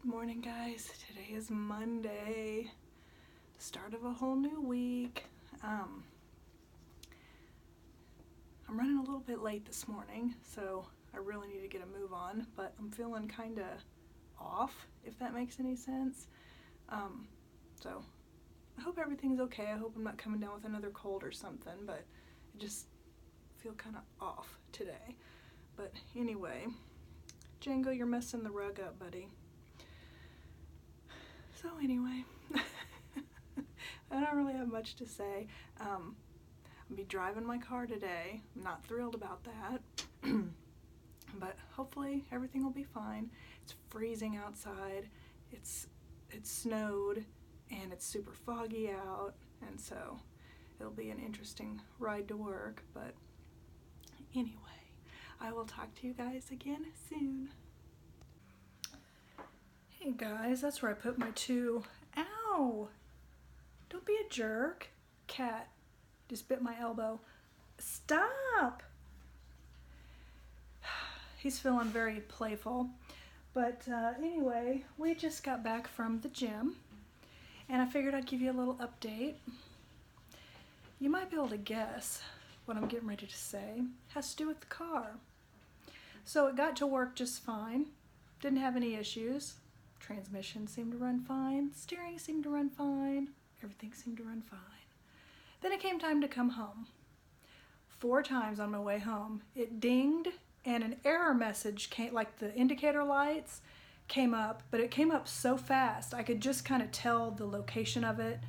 Good morning, guys. Today is Monday, the start of a whole new week. I'm running a little bit late this morning, so I really need to get a move on, but I'm feeling kind of off, if that makes any sense. So I hope everything's okay. I hope I'm not coming down with another cold or something, but I just feel kind of off today. But anyway, Django, you're messing the rug up, buddy. So anyway, I don't really have much to say. I'll be driving my car today. I'm not thrilled about that, but hopefully everything will be fine. It's freezing outside. It snowed and it's super foggy out, and so it'll be an interesting ride to work. But anyway, I will talk to you guys again soon. Hey guys, that's where I put my two. Ow! Don't be a jerk. Cat just bit my elbow. Stop! He's feeling very playful. But anyway, we just got back from the gym, and I figured I'd give you a little update. You might be able to guess what I'm getting ready to say. It has to do with the car. So it got to work just fine. Didn't have any issues. Transmission seemed to run fine. Steering seemed to run fine. Everything seemed to run fine. Then it came time to come home. 4 times on my way home, it dinged and an error message came, like the indicator lights came up, but it came up so fast I could just kind of tell the location of it.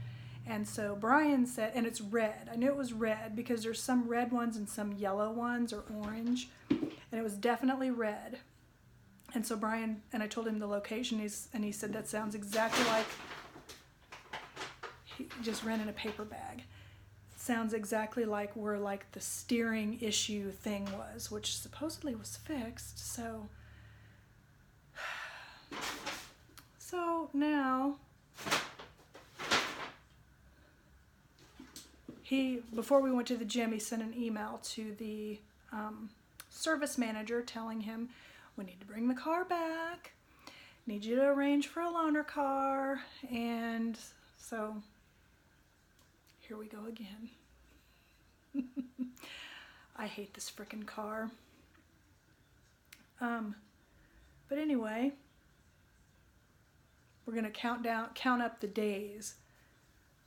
And so Brian said, and it's red. I knew it was red because there's some red ones and some yellow ones or orange, and it was definitely red. And so Brian, and I told him the location, and he said that sounds exactly like, he just ran in a paper bag. Sounds exactly like where like the steering issue thing was, which supposedly was fixed. So now before we went to the gym, he sent an email to the service manager telling him, we need to bring the car back, need you to arrange for a loaner car. And so here we go again. I hate this frickin' car. But anyway, we're gonna count up the days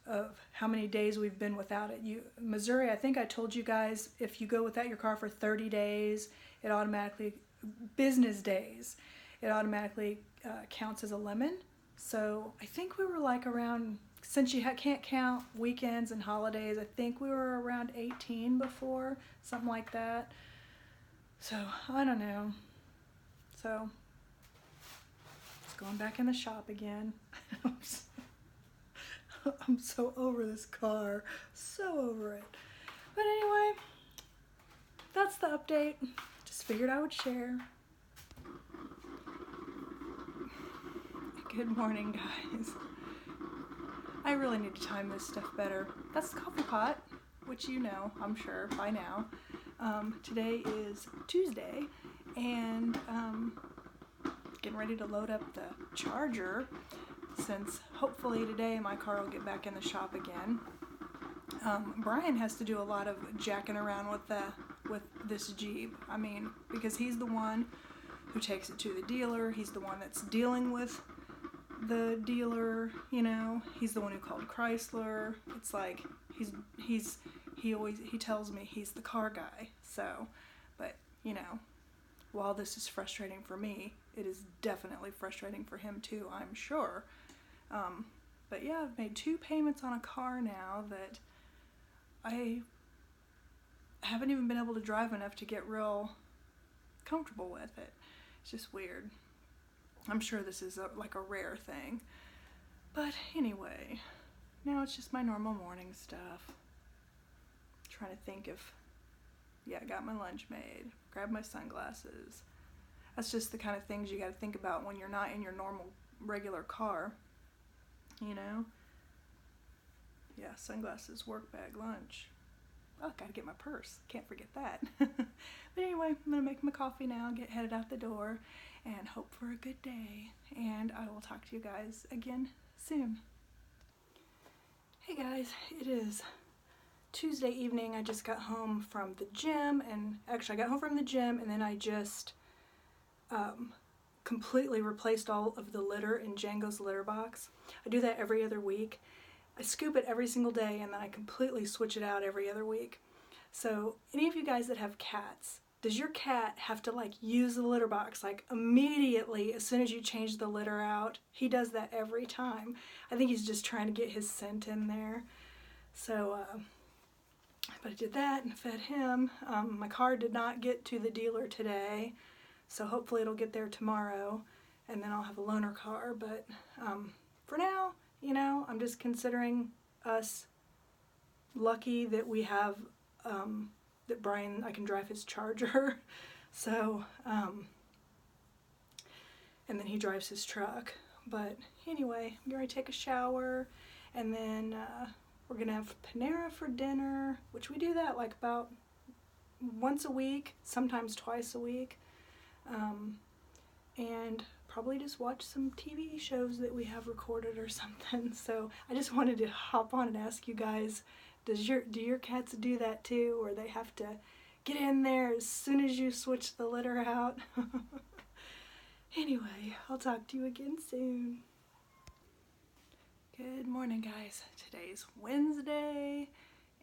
of how many days we've been without it. Missouri, I think I told you guys, if you go without your car for 30 days, it automatically, business days, it automatically counts as a lemon. So I think we were like around, since you can't count weekends and holidays, I think we were around 18 before, something like that. So I don't know. So it's going back in the shop again. I'm so over this car, so over it. But anyway, that's the update. Just figured I would share. Good morning, guys. I really need to time this stuff better. That's the coffee pot, which you know, I'm sure, by now. Today is Tuesday, and getting ready to load up the charger, since hopefully today my car will get back in the shop again. Brian has to do a lot of jacking around with this Jeep. I mean, because he's the one who takes it to the dealer. He's the one that's dealing with the dealer, you know. He's the one who called Chrysler. It's like he tells me he's the car guy. So, but you know, while this is frustrating for me, it is definitely frustrating for him too, I'm sure. But yeah, I've made 2 payments on a car now that I haven't even been able to drive enough to get real comfortable with it. It's just weird. I'm sure this is like a rare thing. But anyway, now it's just my normal morning stuff. Trying to think if, yeah, I got my lunch made, grabbed my sunglasses. That's just the kind of things you got to think about when you're not in your normal, regular car, you know? Yeah, sunglasses, work bag, lunch. Oh, gotta get my purse. Can't forget that. But anyway, I'm gonna make my coffee now, get headed out the door. and hope for a good day. And I will talk to you guys again soon. Hey guys, it is Tuesday evening. I just got home from the gym, and actually I got home from the gym and then I just completely replaced all of the litter in Django's litter box. I do that every other week. I scoop it every single day and then I completely switch it out every other week. So any of you guys that have cats, does your cat have to like use the litter box like immediately as soon as you change the litter out? He does that every time. I think he's just trying to get his scent in there. So, but I did that and fed him. My car did not get to the dealer today, so hopefully it'll get there tomorrow and then I'll have a loaner car. But for now, you know, I'm just considering us lucky that we have that Brian, I can drive his Charger. So, and then he drives his truck. But anyway, I'm going to take a shower, and then we're going to have Panera for dinner, which we do that like about once a week, sometimes twice a week. And probably just watch some TV shows that we have recorded or something. So I just wanted to hop on and ask you guys, do your cats do that too, or they have to get in there as soon as you switch the litter out? Anyway, I'll talk to you again soon. Good morning, guys. Today's Wednesday,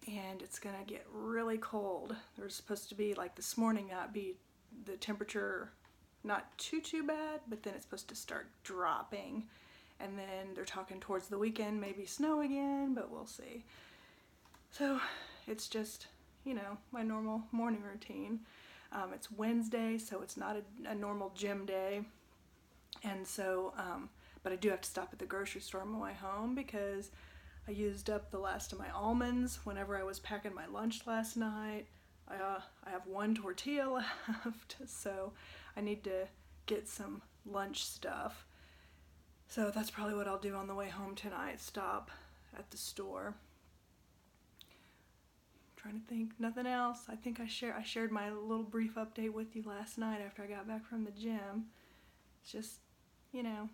and it's gonna get really cold. There's supposed to be, like this morning, not be the temperature not too bad, but then it's supposed to start dropping, and then they're talking towards the weekend, maybe snow again, but we'll see. So it's just, you know, my normal morning routine. It's Wednesday, so it's not a normal gym day. And so, but I do have to stop at the grocery store on my way home because I used up the last of my almonds whenever I was packing my lunch last night. I have one tortilla left, so I need to get some lunch stuff. So that's probably what I'll do on the way home tonight, stop at the store. Trying to think, nothing else. I think I shared my little brief update with you last night after I got back from the gym. It's just, you know,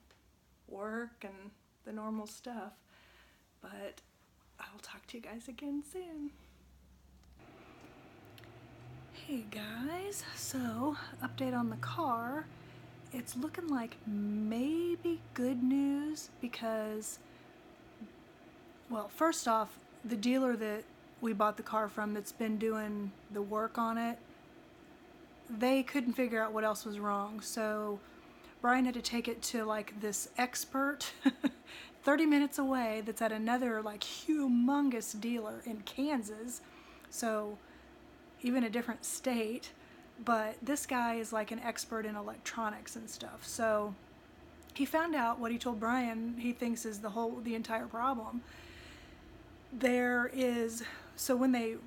work and the normal stuff. But I'll talk to you guys again soon. Hey guys, so update on the car. It's looking like maybe good news because, well, first off, the dealer that we bought the car from that's been doing the work on it, they couldn't figure out what else was wrong. So Brian had to take it to like this expert 30 minutes away that's at another like humongous dealer in Kansas. So even a different state, but this guy is like an expert in electronics and stuff. So he found out what he told Brian he thinks is the entire problem. There is, so when they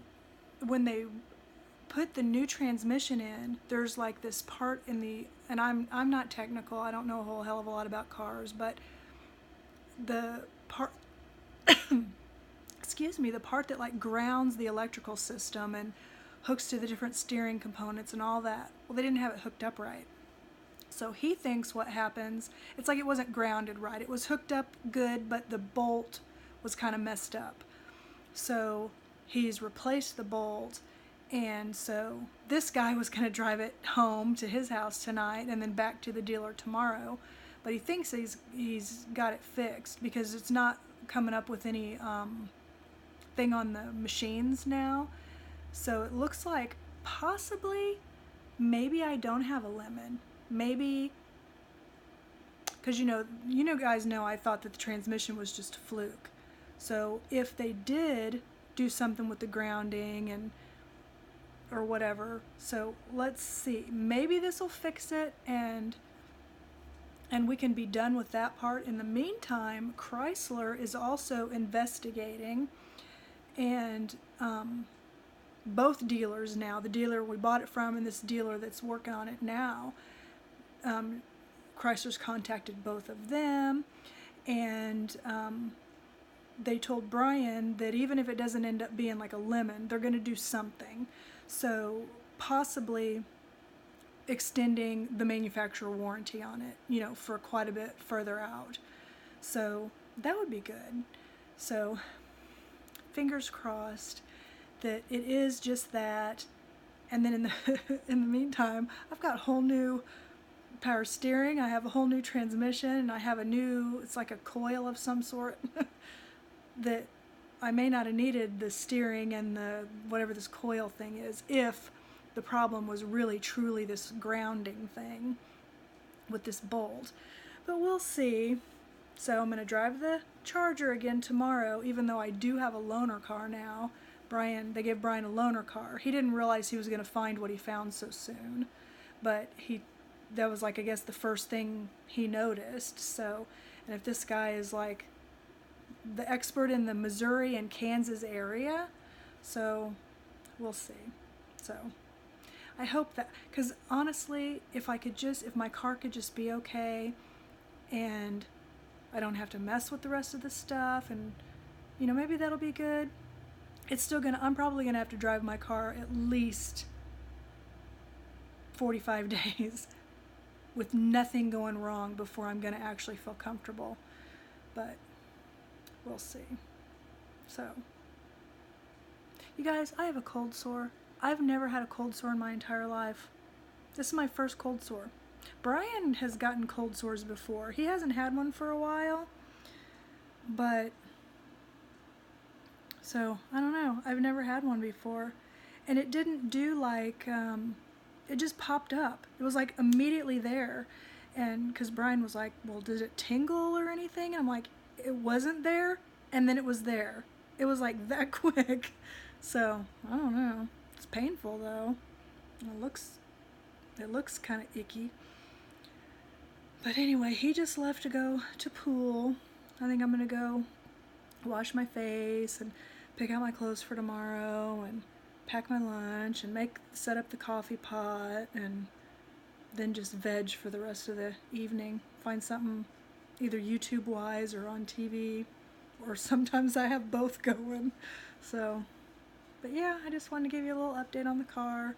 put the new transmission in, there's like this part in the, and I'm not technical, I don't know a whole hell of a lot about cars, but the part excuse me, the part that like grounds the electrical system and hooks to the different steering components and all that, well, they didn't have it hooked up right. So he thinks what happens, it's like it wasn't grounded right. It was hooked up good, but the bolt was kind of messed up. So he's replaced the bolt, and so this guy was going to drive it home to his house tonight and then back to the dealer tomorrow. But he thinks he's got it fixed because it's not coming up with any thing on the machines now. So it looks like possibly, maybe I don't have a lemon. Maybe, because you guys know I thought that the transmission was just a fluke. So if they did do something with the grounding and or whatever, so let's see. Maybe this will fix it and we can be done with that part. In the meantime, Chrysler is also investigating, and both dealers now, the dealer we bought it from and this dealer that's working on it now, Chrysler's contacted both of them, and they told Brian that even if it doesn't end up being like a lemon, they're going to do something. So possibly extending the manufacturer warranty on it, you know, for quite a bit further out. So that would be good. So fingers crossed that it is just that. And then in the in the meantime, I've got whole new power steering. I have a whole new transmission, and I have a new, it's like a coil of some sort that I may not have needed the steering and the whatever this coil thing is if the problem was really truly this grounding thing with this bolt. But we'll see. So I'm going to drive the Charger again tomorrow, even though I do have a loaner car now. They gave Brian a loaner car. He didn't realize he was going to find what he found so soon. But that was like, I guess, the first thing he noticed. So, and if this guy is like the expert in the Missouri and Kansas area, so we'll see. So I hope that, because honestly, if my car could just be okay and I don't have to mess with the rest of the stuff, and you know, maybe that'll be good. I'm probably gonna have to drive my car at least 45 days with nothing going wrong before I'm gonna actually feel comfortable. But we'll see. So, you guys, I have a cold sore. I've never had a cold sore in my entire life. This is my first cold sore. Brian has gotten cold sores before. He hasn't had one for a while, but so I don't know. I've never had one before, and it didn't do like it just popped up. It was like immediately there, and because Brian was like, "Well, did it tingle or anything?" And I'm like, "It wasn't there, and then it was there. It was like that quick." So I don't know. It's painful though. It looks kind of icky. But anyway, he just left to go to pool. I think I'm gonna go wash my face and pick out my clothes for tomorrow and pack my lunch and set up the coffee pot, and then just veg for the rest of the evening. Find something either YouTube wise or on TV, or sometimes I have both going. So, but yeah, I just wanted to give you a little update on the car.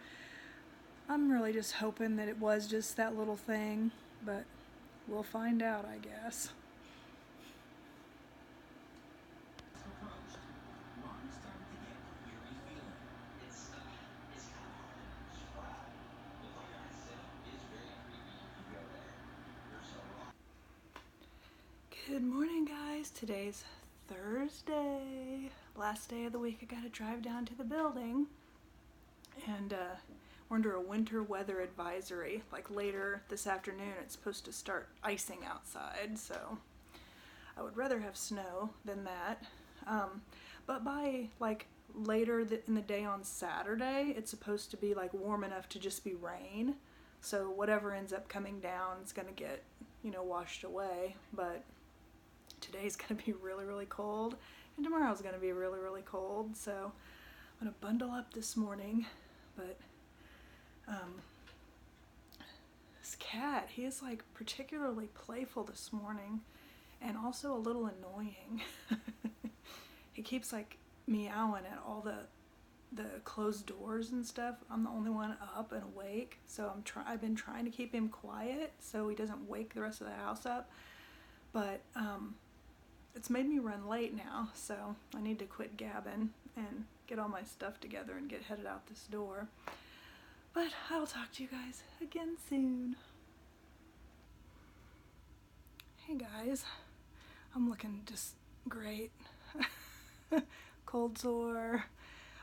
I'm really just hoping that it was just that little thing, but we'll find out, I guess. Good morning, guys. Today's Thursday, last day of the week. I gotta drive down to the building, and we're under a winter weather advisory. Like later this afternoon, it's supposed to start icing outside, so I would rather have snow than that. But by like later in the day on Saturday, it's supposed to be like warm enough to just be rain. So whatever ends up coming down is gonna get, washed away. But today's gonna be really, really cold, and tomorrow's gonna be really, really cold. So I'm gonna bundle up this morning. But this cat, he is like particularly playful this morning, and also a little annoying. He keeps like meowing at all the closed doors and stuff. I'm the only one up and awake, so I've been trying to keep him quiet so he doesn't wake the rest of the house up. But it's made me run late now, so I need to quit gabbing and get all my stuff together and get headed out this door. But I'll talk to you guys again soon. Hey guys, I'm looking just great. Cold sore.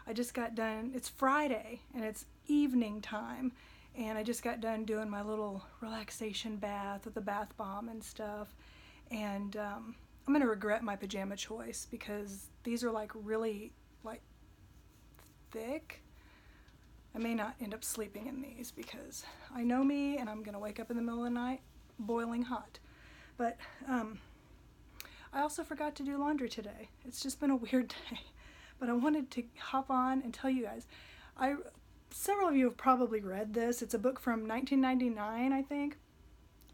I just got done. It's Friday and it's evening time, and I just got done doing my little relaxation bath with the bath bomb and stuff. And I'm gonna regret my pajama choice because these are like really like thick. I may not end up sleeping in these because I know me, and I'm gonna wake up in the middle of the night boiling hot. But I also forgot to do laundry today. It's just been a weird day. But I wanted to hop on and tell you guys. Several of you have probably read this. It's a book from 1999, I think,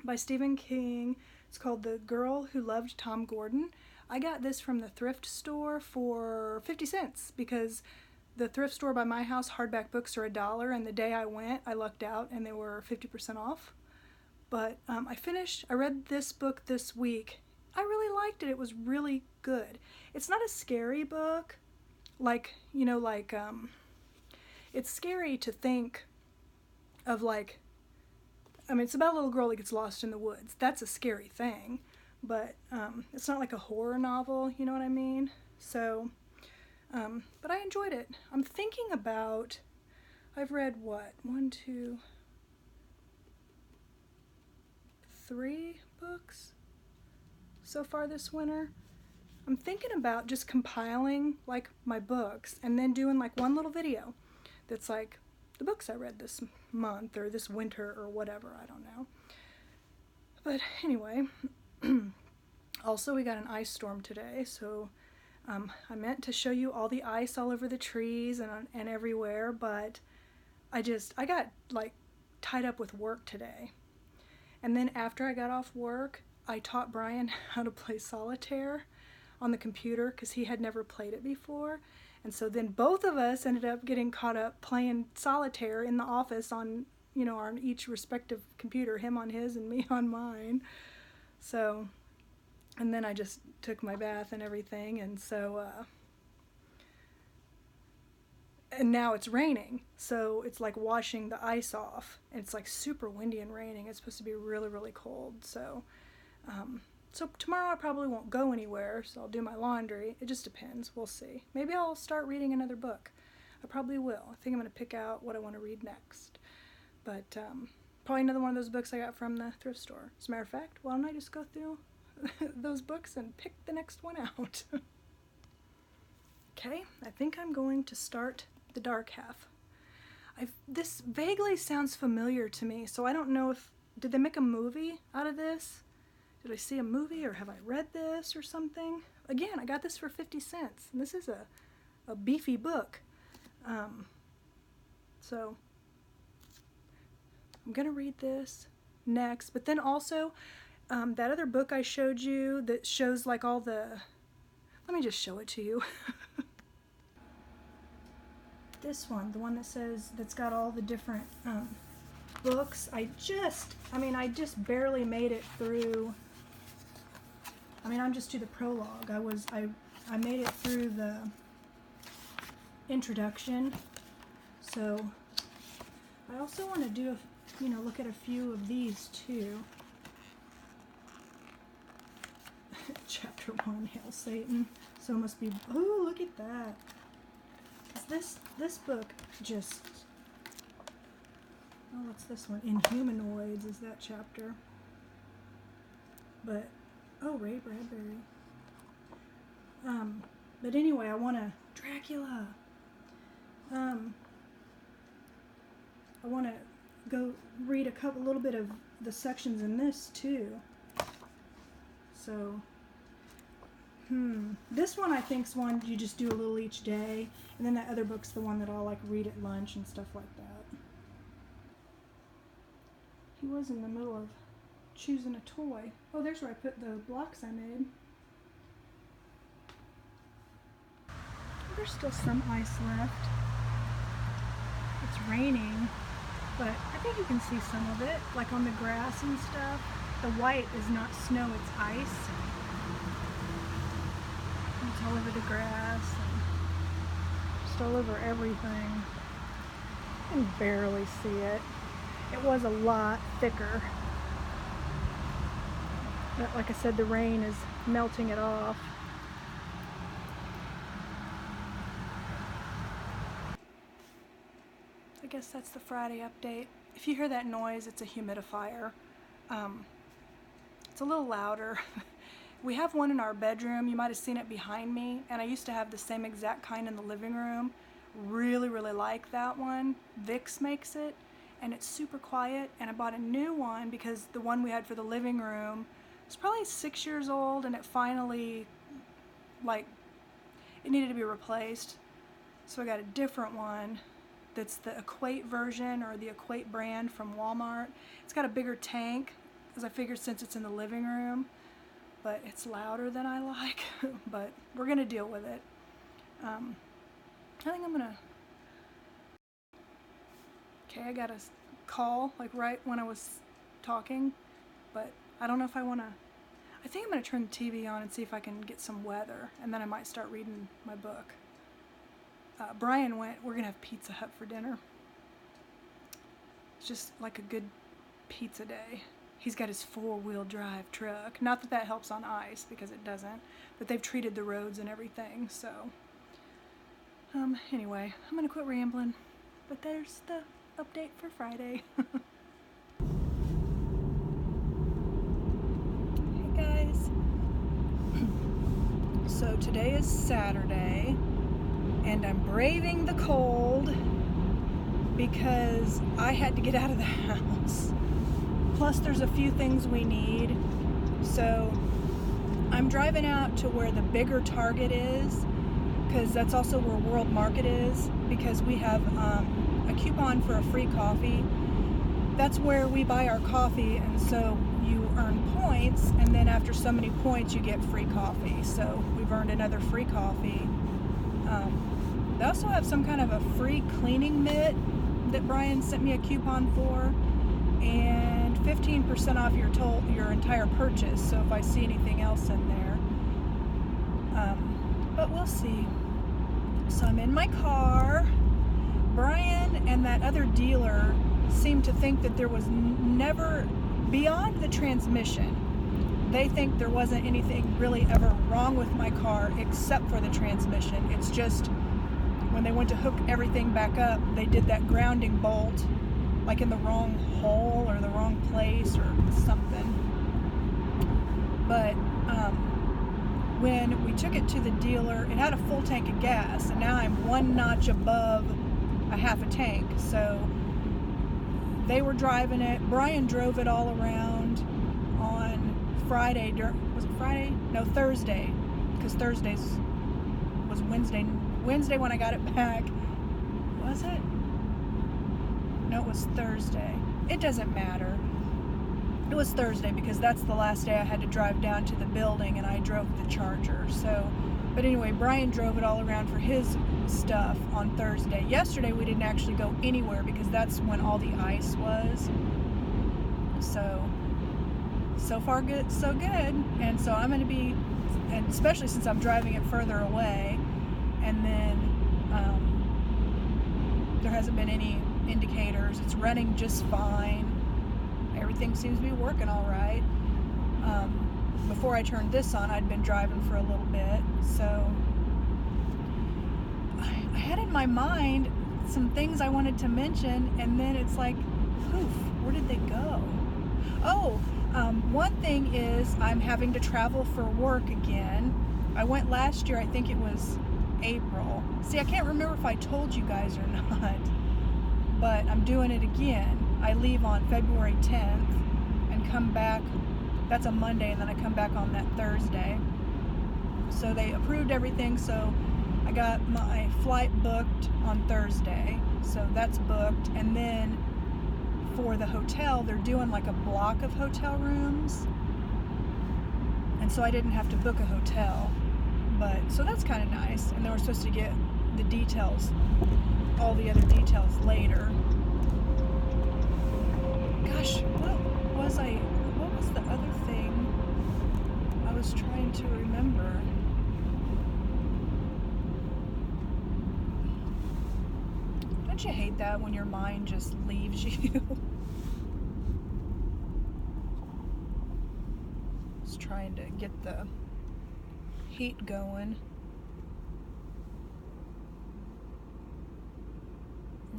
by Stephen King. It's called The Girl Who Loved Tom Gordon. I got this from the thrift store for 50 cents because the thrift store by my house, hardback books are $1, and the day I went, I lucked out and they were 50% off. But I read this book this week. I really liked it. It was really good. It's not a scary book, like, it's scary to think of, like, it's about a little girl that gets lost in the woods. That's a scary thing, but it's not like a horror novel, you know what I mean? So, but I enjoyed it. I'm thinking about, I've read what, 1, 2, 3 books so far this winter. I'm thinking about just compiling like my books and then doing like one little video that's like the books I read this month or this winter or whatever, I don't know. But anyway, also we got an ice storm today, so I meant to show you all the ice all over the trees and everywhere, but I got like tied up with work today. And then after I got off work, I taught Brian how to play solitaire on the computer because he had never played it before. And so then both of us ended up getting caught up playing solitaire in the office on, on each respective computer, him on his and me on mine. So, and then I just took my bath and everything, and so, and now it's raining, so it's like washing the ice off, and it's like super windy and raining. It's supposed to be really, really cold, so, so tomorrow I probably won't go anywhere, so I'll do my laundry. It just depends. We'll see. Maybe I'll start reading another book. I probably will. I think I'm going to pick out what I want to read next. But probably another one of those books I got from the thrift store. As a matter of fact, why don't I just go through those books and pick the next one out? Okay, I think I'm going to start the dark half. This vaguely sounds familiar to me, so I don't know did they make a movie out of this? Did I see a movie or have I read this or something? Again, I got this for 50 cents, and this is a beefy book. So I'm going to read this next, but then also that other book I showed you that shows like all the, let me just show it to you. This one, the one that's got all the different books. I just barely made it through. I'm just to the prologue. I made it through the introduction. So I also want to do look at a few of these too. Chapter 1, Hail Satan. So it must be, oh, look at that. This book just, oh, what's this one? Inhumanoids is that chapter. But, oh, Ray Bradbury. But anyway, I want to, Dracula. I want to go read a little bit of the sections in this too. So, this one I think is one you just do a little each day, and then that other book's the one that I'll like read at lunch and stuff like that. He was in the middle of choosing a toy. Oh, there's where I put the blocks I made. There's still some ice left. It's raining, but I think you can see some of it, like on the grass and stuff. The white is not snow, it's ice. It's all over the grass and just all over everything. You can barely see it. It was a lot thicker. But like I said, the rain is melting it off. I guess that's the Friday update. If you hear that noise, it's a humidifier. It's a little louder. We have one in our bedroom. You might have seen it behind me, and I used to have the same exact kind in the living room. Really, really like that one. Vicks makes it, and it's super quiet, and I bought a new one because the one we had for the living room was probably 6 years old, and it finally, it needed to be replaced. So I got a different one that's the Equate version, or the Equate brand from Walmart. It's got a bigger tank, as I figured since it's in the living room, but it's louder than I like, but we're gonna deal with it. I think I'm gonna Okay, I got a call like right when I was talking, but I don't know if I want to. I think I'm going to turn the TV on and see if I can get some weather, and then I might start reading my book. Brian we're going to have Pizza Hut for dinner. It's just like a good pizza day. He's got his 4-wheel drive truck. Not that that helps on ice, because it doesn't, but they've treated the roads and everything, so. Anyway, I'm going to quit rambling, but there's the update for Friday. Hey guys. So today is Saturday, and I'm braving the cold because I had to get out of the house. Plus there's a few things we need. So I'm driving out to where the bigger Target is, because that's also where World Market is, because we have a coupon for a free coffee. That's where we buy our coffee, and so you earn points, and then after so many points you get free coffee. So we've earned another free coffee. They also have some kind of a free cleaning mitt that Brian sent me a coupon for, and 15% off your entire purchase. So if I see anything else in there, but we'll see. So I'm in my car. Brian and that other dealer seemed to think that there was never, beyond the transmission, they think there wasn't anything really ever wrong with my car except for the transmission. It's just when they went to hook everything back up, they did that grounding bolt like in the wrong hole or the wrong place or something. But when we took it to the dealer, it had a full tank of gas, and now I'm one notch above a half a tank. So they were driving it. Brian drove it all around on Friday. Was it Friday? No, Thursday, because Thursdays was Wednesday. Wednesday when I got it back. Was it? No, it was Thursday. It doesn't matter. It was Thursday because that's the last day I had to drive down to the building, and I drove the Charger. So, but anyway, Brian drove it all around for his stuff on Thursday. Yesterday we didn't actually go anywhere because that's when all the ice was. So far good, so good. And so I'm going to be, and especially since I'm driving it further away, and then there hasn't been any indicators. It's running just fine. Everything seems to be working all right. Before I turned this on, I'd been driving for a little bit, so I had in my mind some things I wanted to mention, and then it's like, poof, where did they go? Oh, one thing is I'm having to travel for work again. I went last year, I think it was April. See, I can't remember if I told you guys or not, but I'm doing it again. I leave on February 10th and come back, that's a Monday, and then I come back on that Thursday. So they approved everything, so I got my flight booked on Thursday, so that's booked. And then for the hotel, they're doing like a block of hotel rooms, and so I didn't have to book a hotel, but so that's kind of nice. And they were supposed to get the details, all the other details later. Gosh, what was the other thing I was trying to remember? Don't you hate that when your mind just leaves you? Just trying to get the heat going.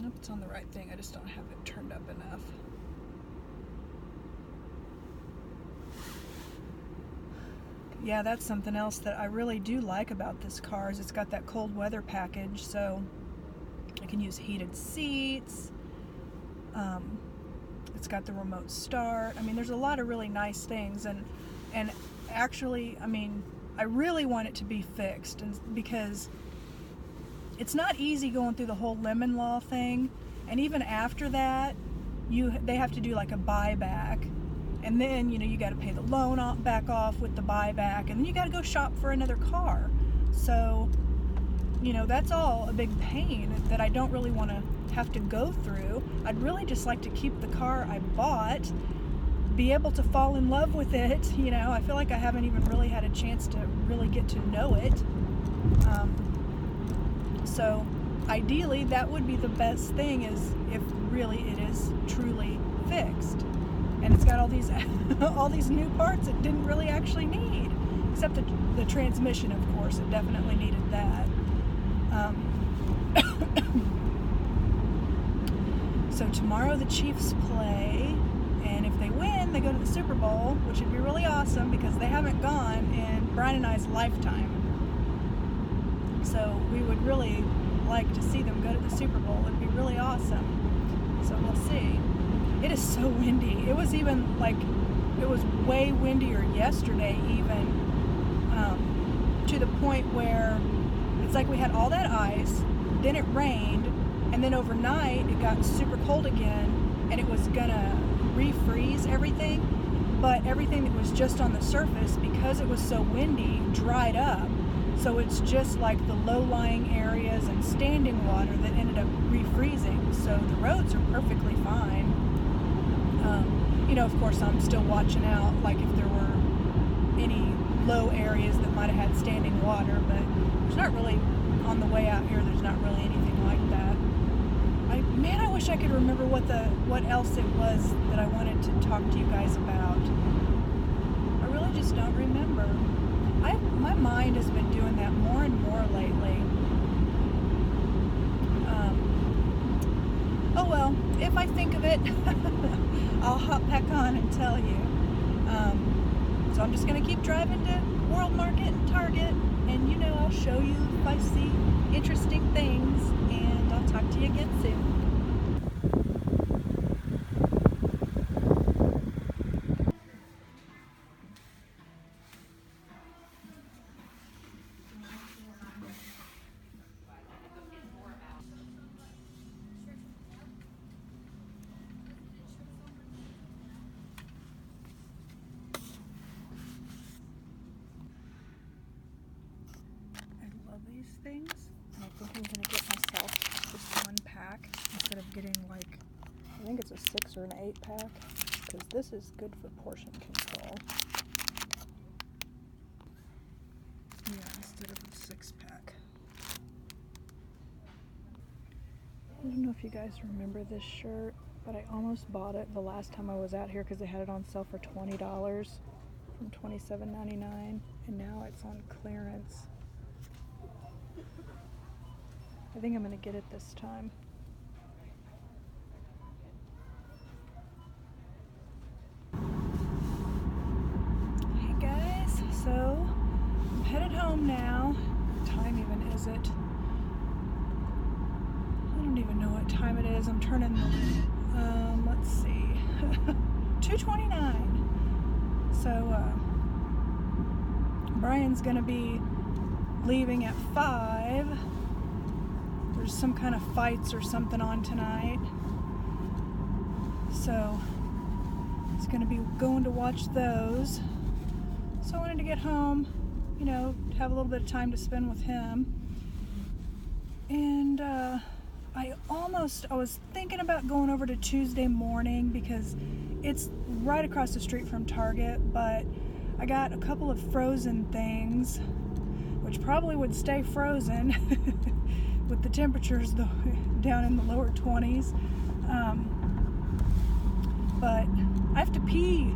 Nope, it's on the right thing. I just don't have it turned up enough. Yeah, that's something else that I really do like about this car, is it's got that cold weather package, so I can use heated seats. It's got the remote start. I mean, there's a lot of really nice things, and actually, I mean, I really want it to be fixed, and because it's not easy going through the whole lemon law thing, and even after that, they have to do like a buyback. And then, you got to pay the loan back off with the buyback, and then you got to go shop for another car. So, that's all a big pain that I don't really want to have to go through. I'd really just like to keep the car I bought, be able to fall in love with it. You know, I feel like I haven't even really had a chance to really get to know it. So ideally that would be the best thing, is if really it is truly fixed. And it's got all these all these new parts it didn't really actually need, except the transmission, of course. It definitely needed that. So tomorrow the Chiefs play, and if they win, they go to the Super Bowl, which would be really awesome because they haven't gone in Brian and I's lifetime. So we would really like to see them go to the Super Bowl. It'd be really awesome. So we'll see. It is so windy. It was even like, it was way windier yesterday even, to the point where it's like we had all that ice, then it rained, and then overnight it got super cold again, and it was gonna refreeze everything, but everything that was just on the surface, because it was so windy, dried up. So it's just like the low-lying areas and standing water that ended up refreezing. So the roads are perfectly fine. You know, of course, I'm still watching out, like if there were any low areas that might have had standing water, but there's not really, on the way out here, there's not really anything like that. Man, I wish I could remember what else it was that I wanted to talk to you guys about. I really just don't remember. My mind has been doing that more and more lately. Oh well, if I think of it, I'll hop back on and tell you. So I'm just going to keep driving to World Market and Target, and you know, I'll show you if I see interesting things, and I'll talk to you again soon. These things, and I think I'm going to get myself just one pack instead of getting, like, I think it's a 6 or an 8 pack, because this is good for portion control. Yeah, instead of a 6 pack. I don't know if you guys remember this shirt, but I almost bought it the last time I was out here because they had it on sale for $20 from $27.99, and now it's on clearance. I think I'm going to get it this time. Hey guys, so I'm headed home now. What time even is it? I don't even know what time it is. I'm turning the, let's see, 2:29. So Brian's going to be leaving at 5. There's some kind of fights or something on tonight, so he's going to be going to watch those. So I wanted to get home, you know, have a little bit of time to spend with him. And I was thinking about going over to Tuesday morning because it's right across the street from Target, but I got a couple of frozen things, which probably would stay frozen with the temperatures down in the lower 20s. But I have to pee,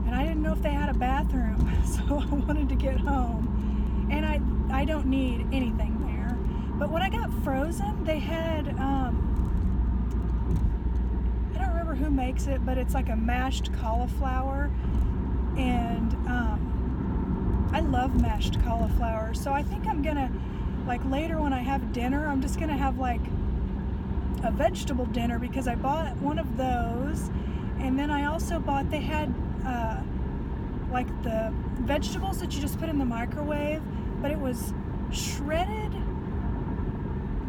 and I didn't know if they had a bathroom, so I wanted to get home. And I don't need anything there. But when I got frozen, they had, I don't remember who makes it, but it's like a mashed cauliflower. And I love mashed cauliflower, so I think I'm gonna, like later when I have dinner, I'm just gonna have like a vegetable dinner, because I bought one of those, and then I also bought, they had like the vegetables that you just put in the microwave, but it was shredded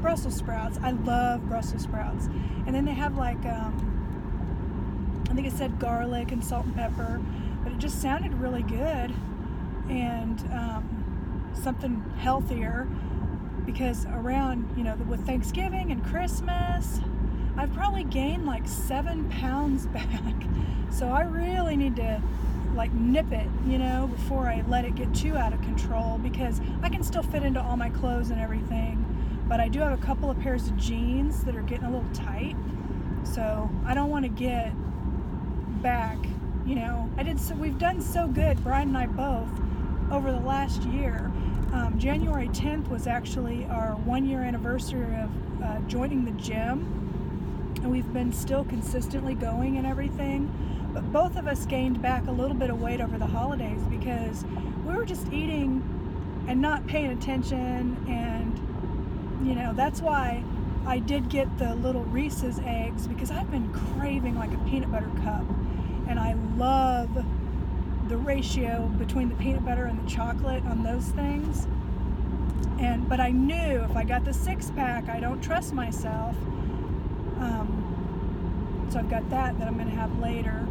Brussels sprouts. I love Brussels sprouts. And then they have like, I think it said garlic and salt and pepper, but it just sounded really good, and something healthier. because around, with Thanksgiving and Christmas, I've probably gained like 7 pounds back. So I really need to like nip it, before I let it get too out of control, because I can still fit into all my clothes and everything, but I do have a couple of pairs of jeans that are getting a little tight, so I don't want to get back, we've done so good, Brian and I both, over the last year. January 10th was actually our 1-year anniversary of joining the gym, and we've been still consistently going and everything. But both of us gained back a little bit of weight over the holidays because we were just eating and not paying attention, and that's why I did get the little Reese's eggs, because I've been craving like a peanut butter cup, and I love the ratio between the peanut butter and the chocolate on those things. But I knew if I got the 6-pack, I don't trust myself. So I've got that I'm going to have later.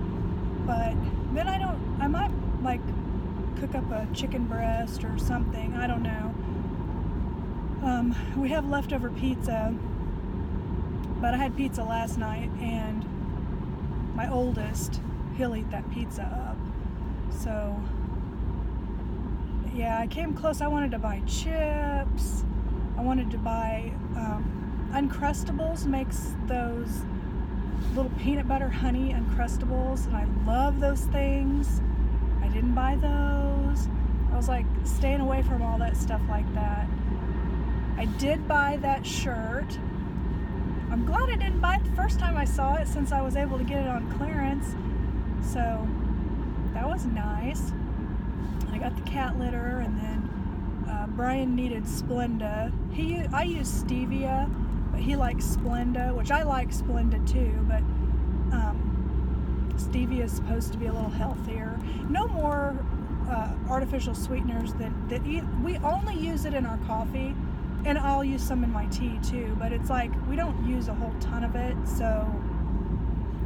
But then I might like cook up a chicken breast or something. I don't know. We have leftover pizza, but I had pizza last night, and my oldest, he'll eat that pizza up. So yeah, I came close. I wanted to buy chips. I wanted to buy Uncrustables makes those little peanut butter honey Uncrustables, and I love those things. I didn't buy those. I was like staying away from all that stuff like that. I did buy that shirt. I'm glad I didn't buy it the first time I saw it, since I was able to get it on clearance. So that was nice. I got the cat litter, and then Brian needed Splenda. I use stevia, but he likes Splenda, which I like Splenda too, but stevia is supposed to be a little healthier. No more artificial sweeteners we only use it in our coffee, and I'll use some in my tea too, but it's like we don't use a whole ton of it, so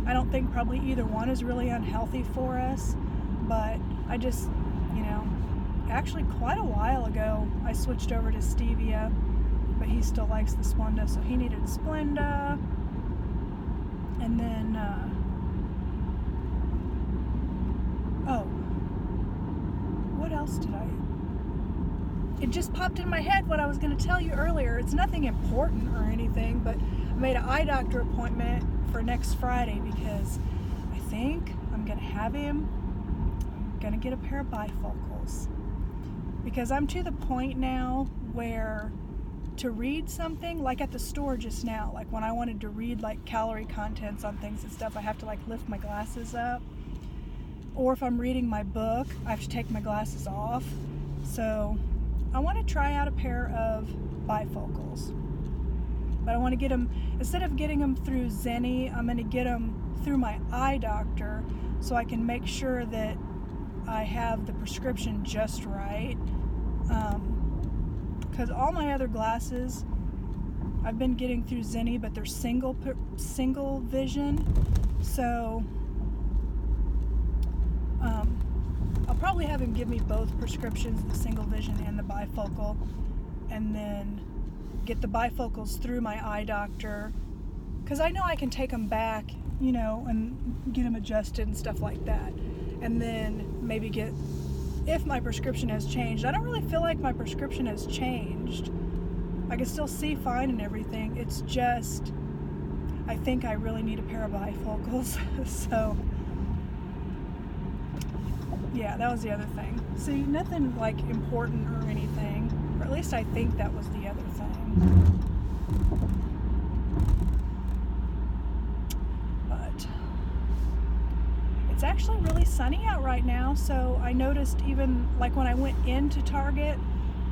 I don't think probably either one is really unhealthy for us. But I just, actually quite a while ago I switched over to stevia, but he still likes the Splenda, so he needed Splenda. And then what else did it just popped in my head what I was going to tell you earlier. It's nothing important or anything, but I made an eye doctor appointment for next Friday, because I think I'm going to have him. I'm going to get a pair of bifocals, because I'm to the point now where to read something, like at the store just now, like when I wanted to read like calorie contents on things and stuff, I have to like lift my glasses up. Or if I'm reading my book, I have to take my glasses off. So I want to try out a pair of bifocals. But I want to get them, instead of getting them through Zenni, I'm going to get them through my eye doctor, so I can make sure that I have the prescription just right. Because all my other glasses I've been getting through Zenni, but they're single vision, so I'll probably have him give me both prescriptions, the single vision and the bifocal, and then get the bifocals through my eye doctor, because I know I can take them back, and get them adjusted and stuff like that, and then maybe get, if my prescription has changed. I don't really feel like my prescription has changed. I can still see fine and everything. It's just, I think I really need a pair of bifocals. So, yeah, that was the other thing. See, nothing like important or anything, or at least I think that was the other thing. But it's actually really sunny out right now, so I noticed even like when I went into Target,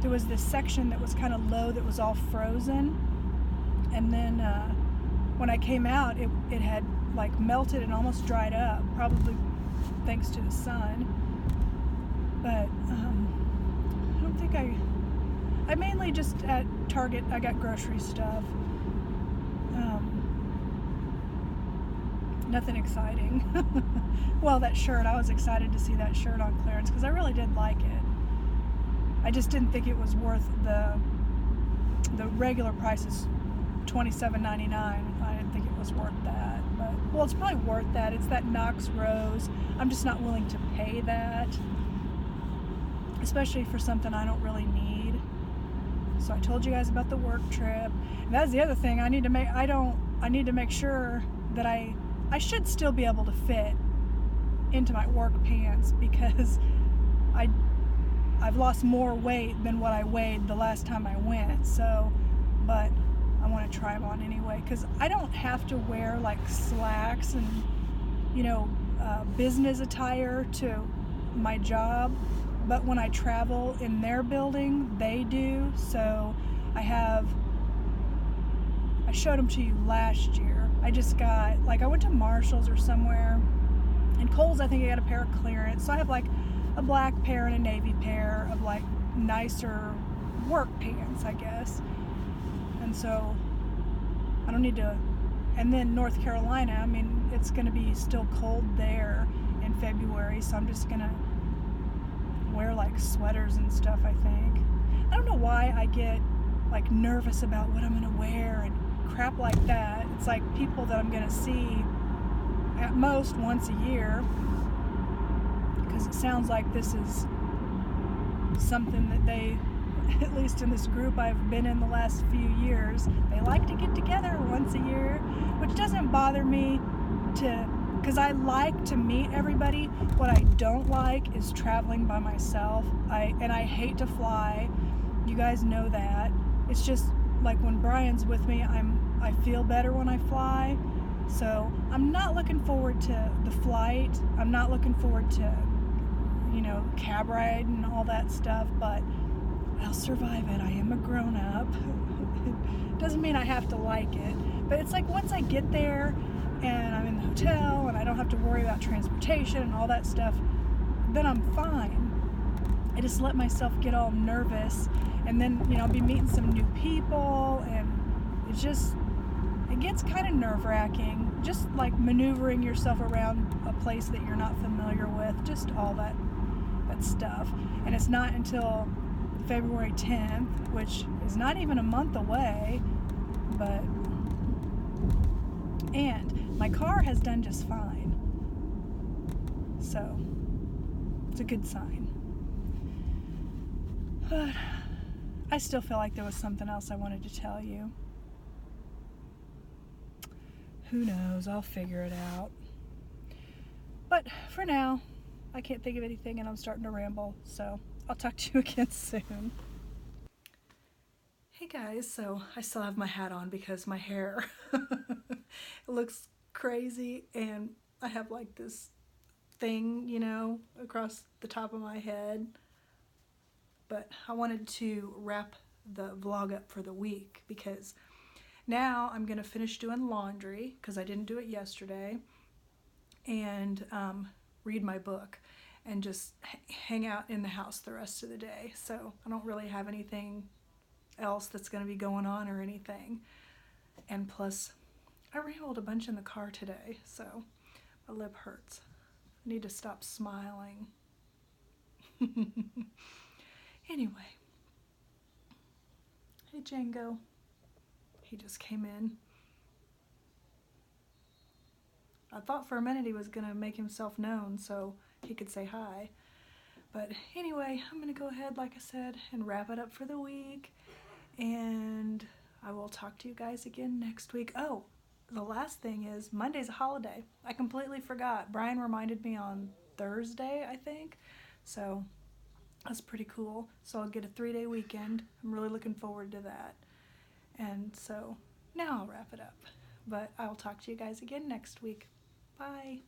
there was this section that was kind of low that was all frozen, and then when I came out, it had like melted and almost dried up, probably thanks to the sun. But I don't think I mainly just at Target, I got grocery stuff. Nothing exciting. Well, that shirt, I was excited to see that shirt on clearance, because I really did like it. I just didn't think it was worth the the regular price is $27.99. I didn't think it was worth that, but well, it's probably worth that. It's that Knox Rose. I'm just not willing to pay that, especially for something I don't really need. So I told you guys about the work trip. And that's the other thing I need to make. I need to make sure that I should still be able to fit into my work pants, because I've lost more weight than what I weighed the last time I went. So, but I want to try them on anyway, because I don't have to wear like slacks and business attire to my job, but when I travel in their building, they do. So I showed them to you last year. I just got, like, I went to Marshall's or somewhere, and Kohl's, I think I got a pair of clearance. So I have like a black pair and a navy pair of like nicer work pants, I guess. And so I don't need to. And then North Carolina, I mean, it's going to be still cold there in February, so I'm just going to wear like sweaters and stuff, I think. I don't know why I get like nervous about what I'm going to wear and crap like that. It's like people that I'm going to see at most once a year, because it sounds like this is something that they, at least in this group I've been in the last few years, they like to get together once a year, which doesn't bother me, because I like to meet everybody. What I don't like is traveling by myself. I hate to fly. You guys know that. It's just like when Brian's with me, I feel better when I fly. So I'm not looking forward to the flight. I'm not looking forward to, cab ride and all that stuff, but I'll survive it. I am a grown-up. Doesn't mean I have to like it, but it's like once I get there and I'm in the hotel and I don't have to worry about transportation and all that stuff, then I'm fine. I just let myself get all nervous, and then I'll be meeting some new people, and it gets kind of nerve-wracking, just like maneuvering yourself around a place that you're not familiar with, just all that stuff. And it's not until February 10th, which is not even a month away, and my car has done just fine, so it's a good sign. But I still feel like there was something else I wanted to tell you. Who knows? I'll figure it out. But for now, I can't think of anything, and I'm starting to ramble, so I'll talk to you again soon. Hey guys, so I still have my hat on because my hair it looks crazy, and I have like this thing, across the top of my head. But I wanted to wrap the vlog up for the week, because now I'm going to finish doing laundry, because I didn't do it yesterday, and read my book and just hang out in the house the rest of the day. So I don't really have anything else that's going to be going on or anything. And plus, I rambled a bunch in the car today, so my lip hurts. I need to stop smiling. Anyway. Hey, Django. He just came in. I thought for a minute he was going to make himself known so he could say hi. But anyway, I'm going to go ahead, like I said, and wrap it up for the week. And I will talk to you guys again next week. Oh, the last thing is Monday's a holiday. I completely forgot. Brian reminded me on Thursday, I think. So that's pretty cool. So I'll get a 3-day weekend. I'm really looking forward to that. And so now I'll wrap it up. But I'll talk to you guys again next week. Bye.